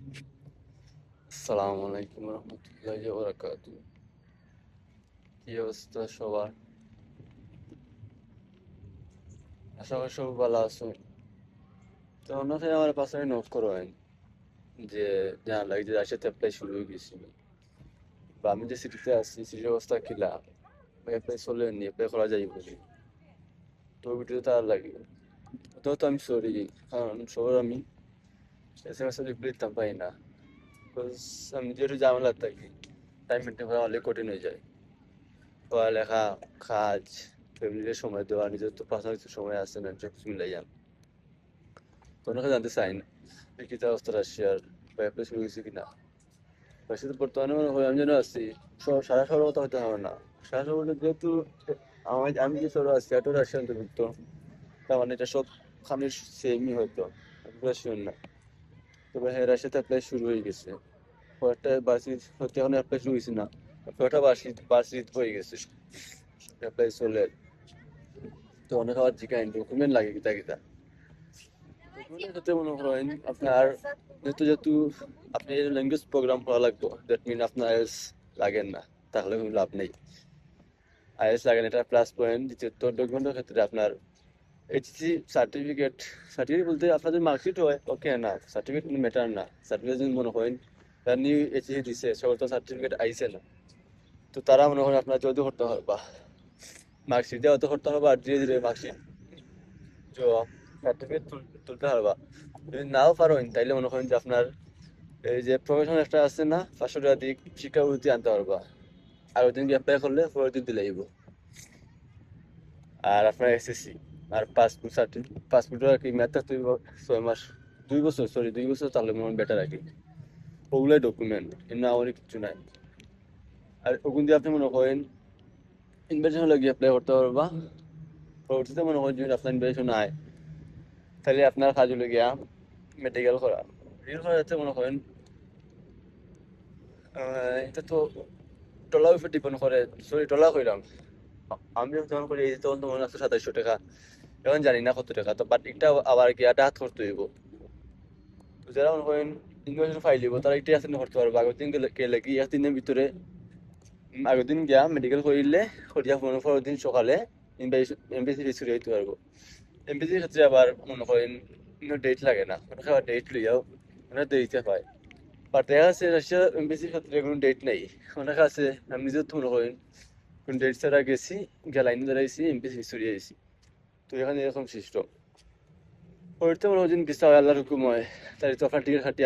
আসসালামু আলাইকুম রহমতুল্লাহি ওয়া বারাকাতুহু। কি অবস্থা সবার? আশা করি সব ভালো আছেন। তো অন্যথায় আমার পাশে নোট করেন যে জানা লাগে যে রাশিয়াতে অ্যাপ্লাই শুরু হয়ে গেছিল, বা আমি যে সিটিতে আছি সিটির অবস্থা কিলা, অ্যাপ্লাই চলে নি, অ্যাপ্লাই করা যায় বলি। তো ভিডিও তার লাগে তো আমি সরি, কারণ সবার আমি এসএমএস রিপ্লাই দিতাম পাই না, বিকজ আমি যেহেতু ঝামেলা থাকি, টাইম মেনটেন করা অনেক কঠিন হয়ে যায়। পড়ালেখা, কাজ, ফ্যামিলির সময় দেওয়া, নিজের তো পার্সোনাল কিছু সময় আছে না, সব কিছু মিলাই যান। তো ওনাকে জানতে চাই না কি অবস্থা রাশিয়ার, বা অ্যাপ্লাই শুরু হয়েছে কিনা। রাশিয়াতে বর্তমানে মনে হয় আমি যেন আছি, সারা শহরের কথা হতে হবে না, সারা শহরে যেহেতু আমি যে শহরে আছি এত রাশিয়া অন্তর্ভুক্ত, তার মানে এটা সব খানি সেমই হয়তো, রাশিয়ান না। তবে হ্যাঁ, রাশিয়াতে অ্যাপ্লাই শুরু হয়ে গেছে। কয়েকটা বার্ষিক হতে এখন অ্যাপ্লাই শুরু হয়েছে না, কয়েকটা বার্ষিক বার্ষিক হয়ে গেছে, অ্যাপ্লাই চলে। তো অনেক আবার জিজ্ঞাসা ডকুমেন্ট লাগে কিতা কিতা। ডকুমেন্টের ক্ষেত্রে মনে করেন আপনার যেহেতু আপনি ল্যাঙ্গুয়েজ প্রোগ্রাম করা লাগবে, দ্যাট মিন আপনার আইএলটিএস লাগেন না, তাহলে কোনো লাভ নেই। আইএলটিএস লাগেন, এটা প্লাস পয়েন্ট। দ্বিতীয়ত ডকুমেন্টের ক্ষেত্রে আপনার এইচএসসি সার্টিফিকেট, সার্টিফিকেট বলতে আপনার যদি মার্কশিট হয় ওকে না, সার্টিফিকেট কোনো ম্যাটার না। সার্টিফিকেট যদি মনে করেন তার নিউ এইচএসসি দিছে, সবার তো সার্টিফিকেট আইছে না, তো তারা মনে করেন আপনার যদি করতে পারবা, মার্কশিট দেওয়া তো করতে হবে, আর ধীরে ধীরে মার্কশিট সার্টিফিকেট তুলতে পারবা। যদি নাও পারেন তাইলে মনে করেন যে আপনার এই যে প্রফেশন একটা আছে না, 500 টাকা দিয়ে শিক্ষাবৃত্তি আনতে পারবা। আর ওই দিন অ্যাপ্লাই করলে পরের দিন দিলে যাইব। আর আপনার এসএসসি আর পাসপোর্ট সার্টিফিকেট, পাসপোর্টের আর কি মেয়াদ থাকতে হইব 6 মাস, 2 বছর, সরি 2 বছর, তাহলে মনে হয় বেটার আর কি। ওগুলাই ডকুমেন্ট, এমনি আমার কিছু নাই। আর ওগুন দিয়ে আপনি মনে করেন ইনভিটেশন লাগিয়ে অ্যাপ্লাই করতে পারবা। পরবর্তীতে মনে করেন যদি আপনার ইনভিটেশন আয়, তাহলে আপনার কাজ হলো গিয়া মেডিকেল করা। মেডিকেল করা যাতে মনে করেন এটা তো টলার উপর ডিপেন্ড করে, সরি টলা কইলাম, আমি যখন করি এই তখন তো মনে আছে 2700 টাকা, এখন জানি না কত টাকা। তো বাট এটা আবার কি এটা হাত করতে হইব। তো যারা মনে করেন ইনভেস্ট ফাইল দিব, তারা এটা আসলে করতে পারবে আগের দিন গেলে কি 1 দিনের ভিতরে। আগের দিন গিয়া মেডিকেল করিলে, করিয়া পরের দিন সকালে এমবিসি রেজিস্ট্রি হইতে পারবো। এমবিসির ক্ষেত্রে আবার মনে করেন ডেট লাগে না, ওটাকে আবার ডেট লইয়াও ওরা দিতে পায়। বাট দেখা যাচ্ছে রাশিয়া এমবিসির ক্ষেত্রে কোনো ডেট নেই। ওনার কাছে আমি নিজেও তো মনে করেন কোন ডেট ছাড়া গেছি, গিয়ে লাইনে দাঁড়াইছি, এমবিসি সরিয়ে আইছি। তো এখানে এরকম সিস্টেম। ওইটা মনে হয় ভিসা হয় আল্লাহর হুকুম হয়, তাই তো আপনার টিকিট